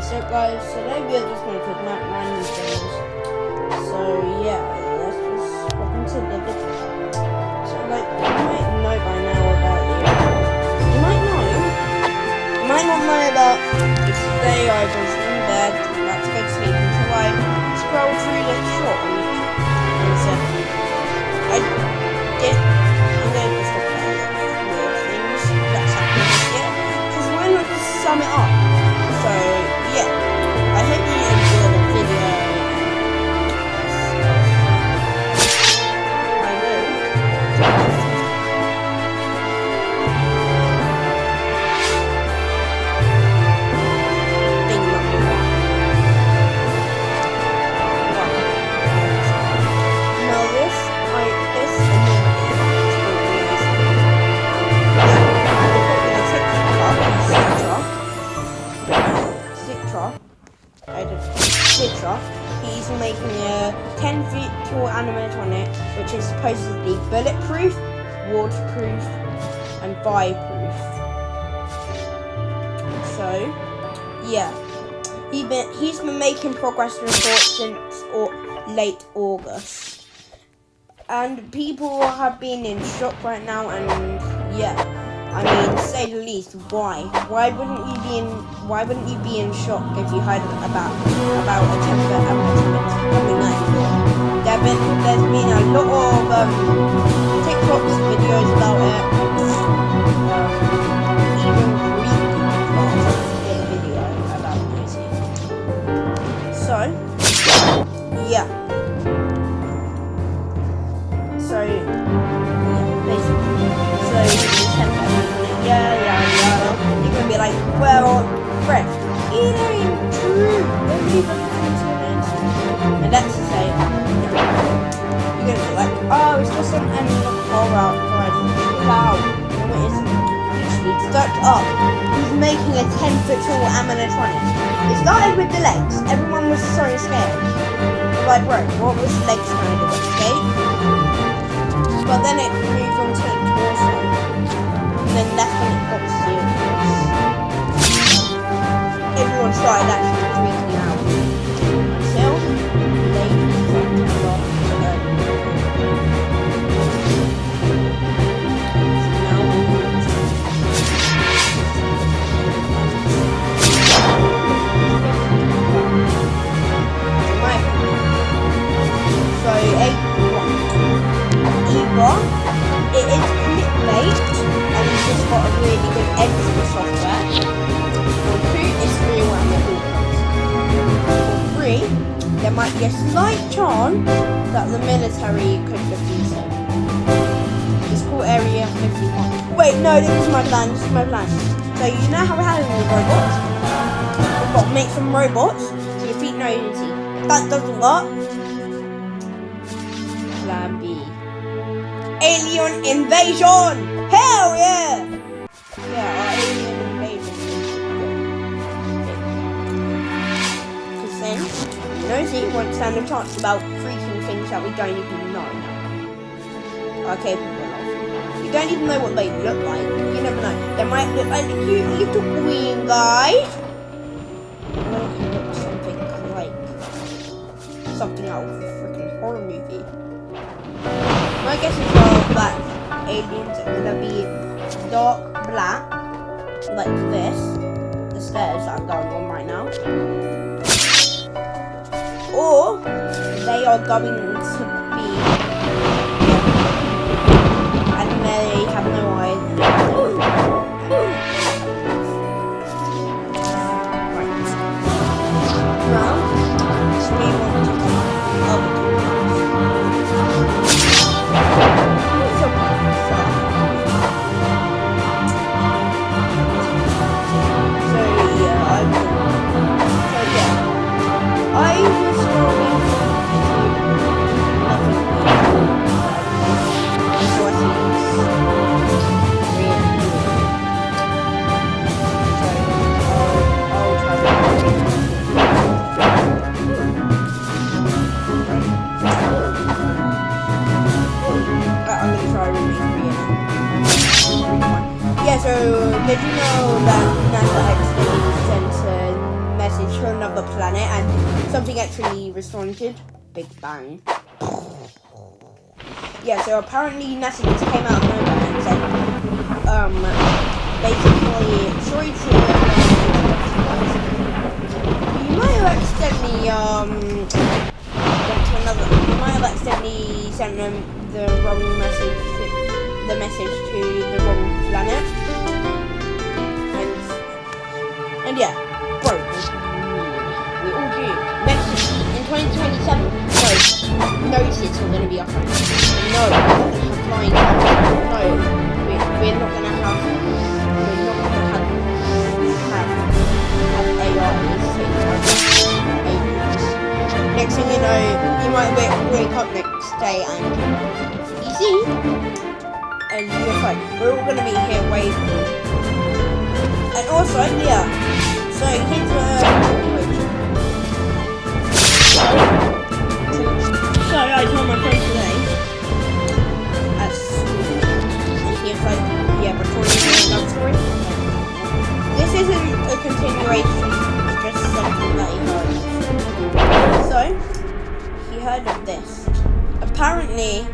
So guys, today we are just going to talk about random things. So yeah, let's just hop into the video. So like, you might know by now about the you might not know about today I was in bed, about to go to sleep until I scrolled through the short on YouTube. And so I'm going to just talk about weird things that's happened this year. Because why not just sum it up? So yeah, I hope you enjoyed the video. I will. Think not more. Now this Citra, he's making a 10 feet tall animatronic which is supposedly bulletproof, waterproof and fireproof. So yeah, he's been making progress reports since late August, and people have been in shock right now. And yeah, I mean, to say the least, why? Why wouldn't you be in shock if you heard about a temper animatronic coming out? There's been a lot of TikToks videos about it. Even Greek did a video about this. So yeah. So yeah, basically. So you're gonna be like, well, Fred, it ain't true. Nobody believes in it. And that's to say, you're gonna be like, oh, it's just an animal horror, Fred. Wow, no, it isn't. Literally, start up. He's making a 10-foot tall animatronic. It started with the legs. Everyone was so scared. Like, bro, what was the legs going to do? Escape? But then it moved on to the torso. And then that's when it got serious. Everyone started actually freaking out. Until they fucked off. So it is clickbait, and it's just got a really good editing software. For 2, it's real and they're all For 3, there might be a slight chance that the military could defeat it. It's called Area 51. Wait, no, this is my plan. So you know how we're having the robots? We've got to make some robots to defeat no unity. If that doesn't work, Plan B. Alien invasion! Hell yeah! Yeah, our alien invasion is good. Because then, Nosy won't stand a chance about freaking things that we don't even know are capable of. We don't even know what they look like. You never know. They might look like a cute little green guy. Or they can look something like something out of a freaking horror movie. My guess is that aliens are gonna be dark black, like this, the stairs that are going on right now, or they are going to be, and they have no eyes. Right. Now, let's move on to the other two. I was scrolling through nothing. to another planet and something actually responded. Big Bang. Yeah, so apparently NASA just came out of nowhere and said, basically, sorry to you might have accidentally, you might have accidentally sent them the wrong message, the message to the wrong planet. And yeah, bro, we all do. Next in 2027, no kids are going to be off. No, flying cars. No, we're not going to have AIs. Next thing you know, you might wake up next day and you see, and you're fine. We're all going to be here waiting. And also, yeah, so here's the situation. So I told my friend today at school, and he was like, yeah, but for love story. This isn't a continuation, it's just something that he heard. So, he heard of this. Apparently,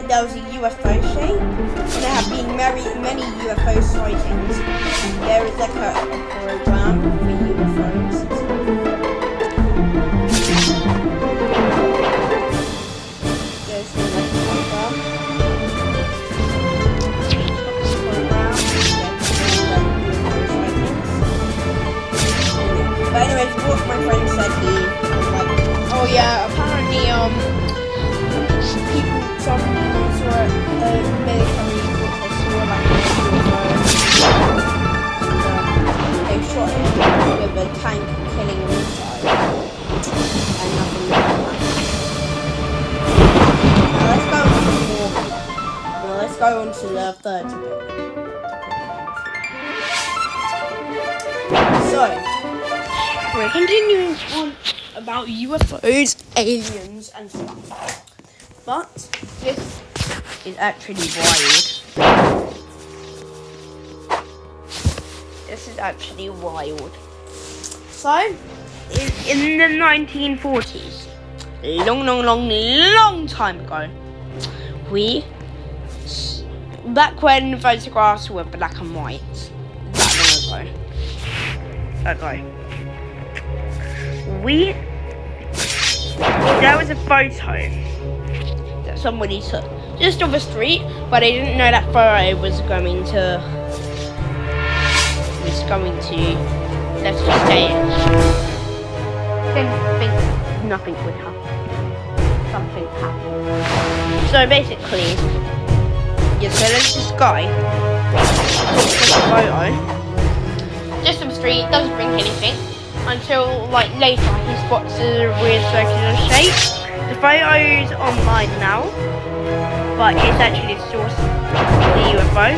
there was a UFO show, and there have been many UFO sightings. There is like a program for UFOs. There's like a program. But anyways, what my friend said, he was like, oh yeah, apparently some people saw military forces saw like they shot him with a tank, killing him inside, and nothing like that. Now let's go on to the third topic. So we're continuing on about UFOs, aliens, and stuff. But this is actually wild. This is actually wild. So, in the 1940s, long time ago, back when photographs were black and white, that long ago, there was a photo that somebody took just off the street, but they didn't know that photo was going to let's just say didn't think nothing would happen. Something happened. So basically, yeah, so there's this guy took a photo just off the street, doesn't think anything, until like later he spots a weird circular shape. The photo's online now, but it's actually the source of the UFO.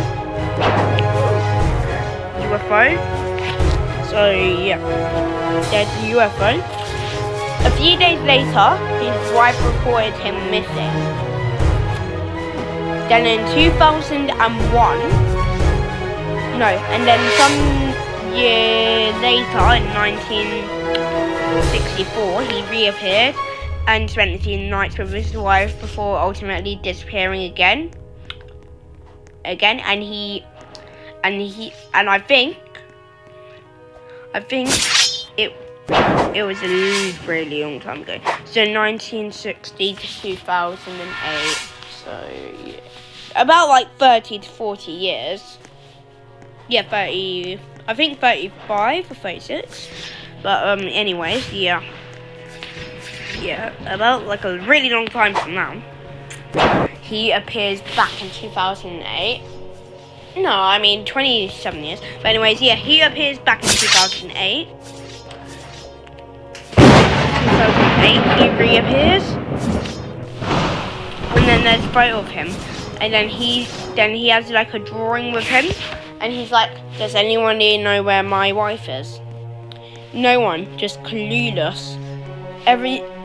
So yeah, there's a UFO. A few days later, his wife reported him missing. Then in 2001, and then some year later, in 1964, he reappeared and spent a few nights with his wife before ultimately disappearing again. And I think it was a really long time ago. So 1960 to 2008. So yeah, about like 30 to 40 years. Yeah, 30. I think 35 or 36. But anyways, yeah, about like a really long time from now. He appears back in 2008. No, I mean 27 years. But anyways, yeah, he appears back in 2008. 2008, he reappears. And then there's a photo of him. And then he has like a drawing with him. And he's like, does anyone here know where my wife is? No one, just clueless.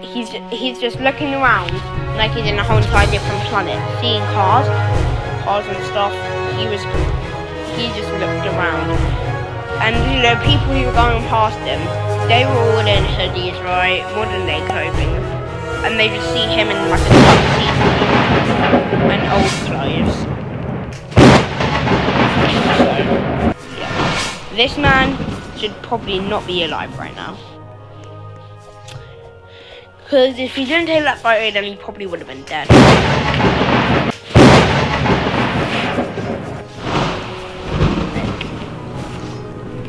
He's just looking around like he's in a whole entire different planet, seeing cars and stuff. He just looked around, and people who were going past him they were all in hoodies, right? Modern day clothing. And they just see him in like a tuxedo and old clothes. So, yeah. This man should probably not be alive right now. Because if he didn't take that photo, then he probably would have been dead.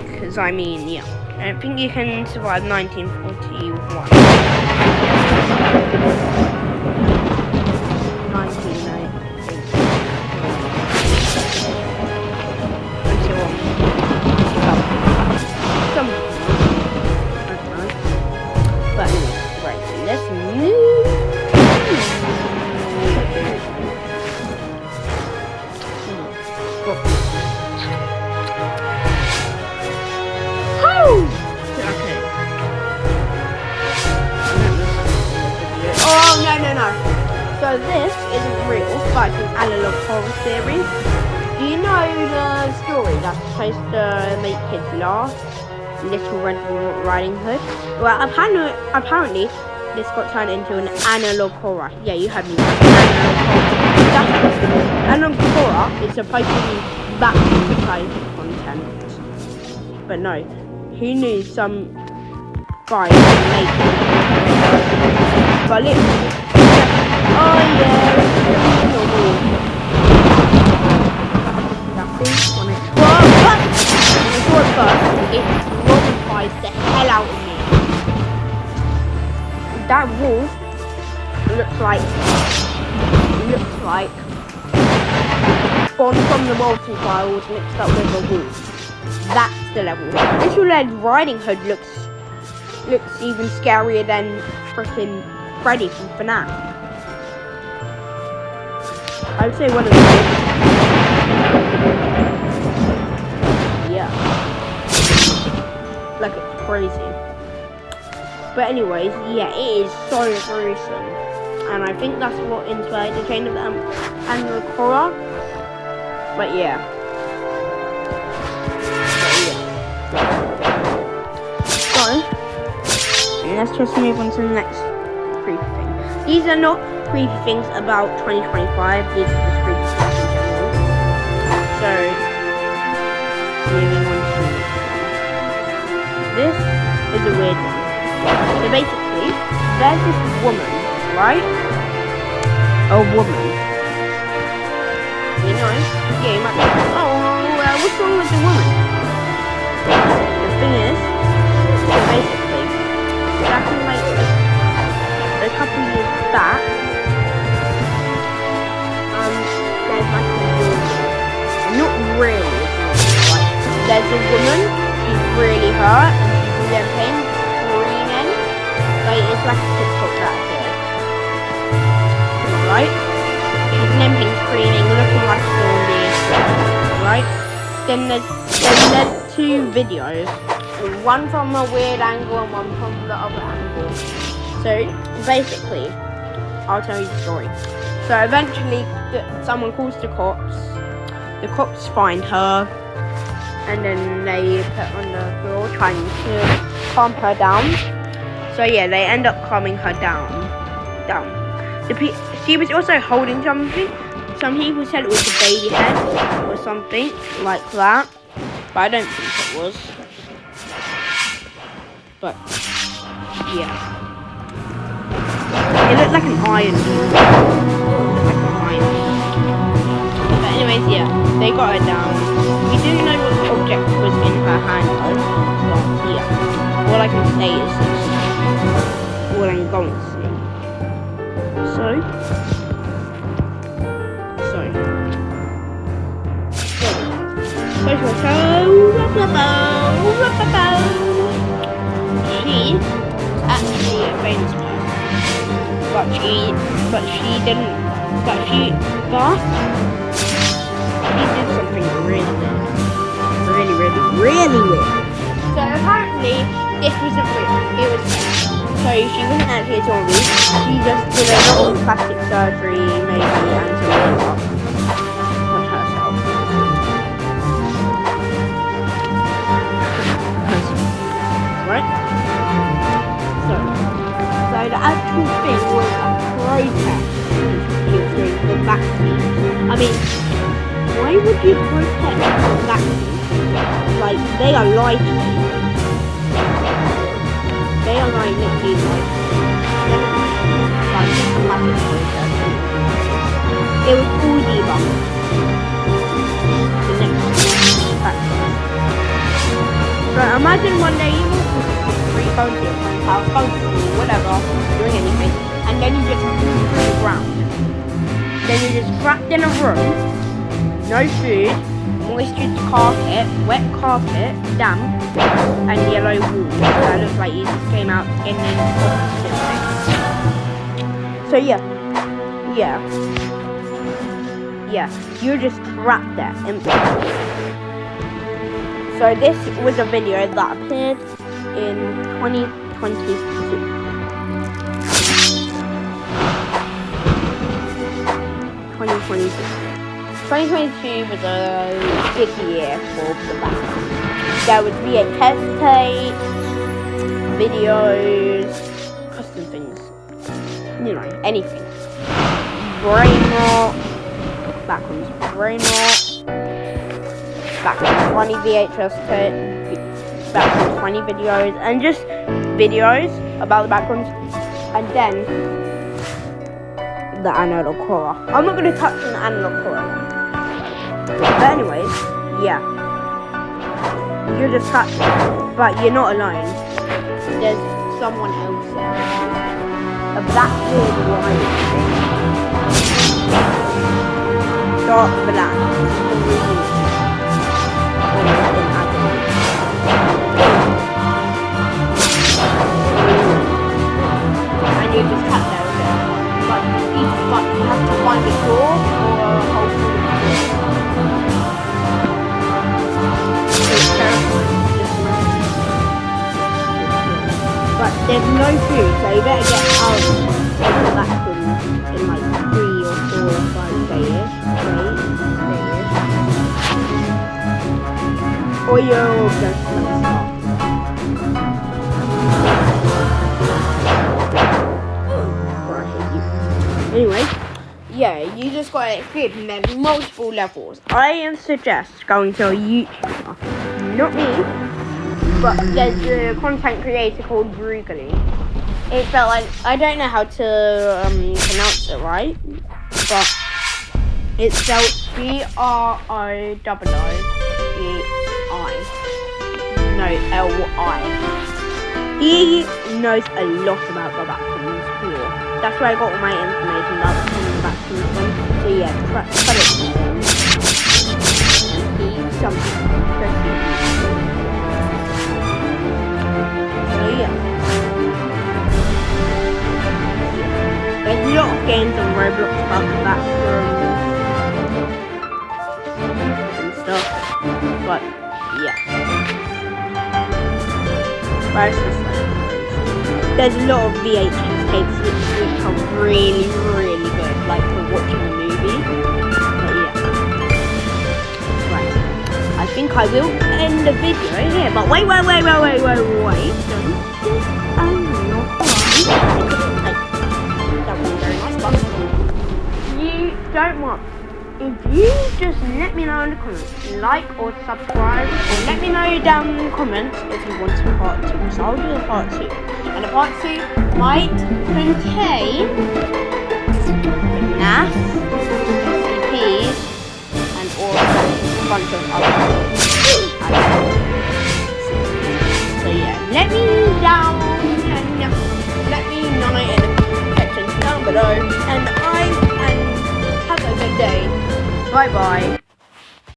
Because, I mean, yeah. I don't think you can survive 1941. 1999. So this isn't real, but it's an analog horror series. Do you know the story that's supposed to make kids laugh? Little Red Riding Hood? Well, apparently this got turned into an analog horror. Yeah, you heard me right. Analog horror is supposed to be that type of content. But no, who knew some guys would make it? But literally, oh yeah, it traumatized the hell out of me. That wolf looks like gone from the Walton Files mixed up with a wolf. That's the level. Little Red Riding Hood looks even scarier than freaking Freddy from FNAF. I would say one of the yeah. Like it's crazy. But anyways, yeah, it is so gruesome. And I think that's what inspired the chain of the analog horror. But yeah. So let's just move on to the next creepy thing. These are not creepy things about 2025, these are just creepy stuff in general. So, moving on to this is a weird one. So basically, there's this woman, right? A woman. You know? Yeah, you might be like, what's wrong with the woman? The thing is, basically, back in like a couple years back, there's like a woman. Not really, like, there's a woman, she's really hurt, and she's in pain, screaming. Like, it's like a TikTok that here. Right? She's in pain, screaming, looking like a zombie. Right? Then there's two videos. One from a weird angle and one from the other angle. So basically, I'll tell you the story. So eventually, someone calls the cops. The cops find her, and then they put her on the floor trying to calm her down. So yeah, they end up calming her down. She was also holding something. Some people said it was a baby head or something like that, but I don't think it was. But yeah, it looked like an iron. But anyways, yeah, they got her down. We didn't know what the object was in her hand though. But yeah, all I can say is this. All I'm going to say. She's actually a famous person, but she did something really weird. So apparently this wasn't real, it was fake. So she wasn't actually a zombie, she just did a lot of plastic surgery maybe and some makeup on herself. Right? actual thing was a protest he was doing for vaccines. I mean, why would you protest vaccines? Like, they are life-saving. They are like literally like a massive protest. It was all debunked. The next vaccine. So imagine one day you walk with three phones here, house phones, whatever, doing anything, and then you just move through the ground. Then you're just trapped in a room, no food, moisture carpet, wet carpet, damp, and yellow walls. That looks like you just came out in an opposite place. So yeah, you're just trapped there, empty. So this was a video that appeared in 2022. 2022 was a big year for the band. There would be a test tape, videos, custom things, you know, anything. Brain rot, Backrooms brain rot, Backrooms funny VHS tape, Backrooms funny videos, and just videos about the Backrooms, and then the analog horror. I'm not going to touch on the analog horror. But anyways, yeah. You're just trapped, but you're not alone. There's someone else there. A black beard white thing. Dark black. And you're just trapped there with it. But you have to find a door or a hole through the door. But there's no food, so you better get out of the bathroom in like 3 or 4 or 5 days. Or you're just like stuck. Anyway, yeah, you just got to escape and there's multiple levels. I suggest going to a YouTuber, not me, but there's a content creator called Brugally. It's like, I don't know how to pronounce it right, but it's spelled BROOOI. No, LI. He knows a lot about the Backrooms lore. That's where I got all my information about the Backrooms from. So yeah, credit to him. He's something pretty. So yeah. There's a lot of games on Roblox about the Backrooms and stuff. But yeah. But it's just like, there's a lot of VHS tapes which are really, really good, like for watching a movie. But yeah. Right. I think I will end the video here, but wait. Don't think I'm not right. That was very nice, but you don't want. If you just let me know in the comments, like or subscribe, or let me know down in the comments if you want a part 2. So I'll do a part 2. And a part 2 might contain FNAF, SCPs, and all a bunch of other things. So yeah, let me down and let me know in the section down below. And have a good day. Bye bye.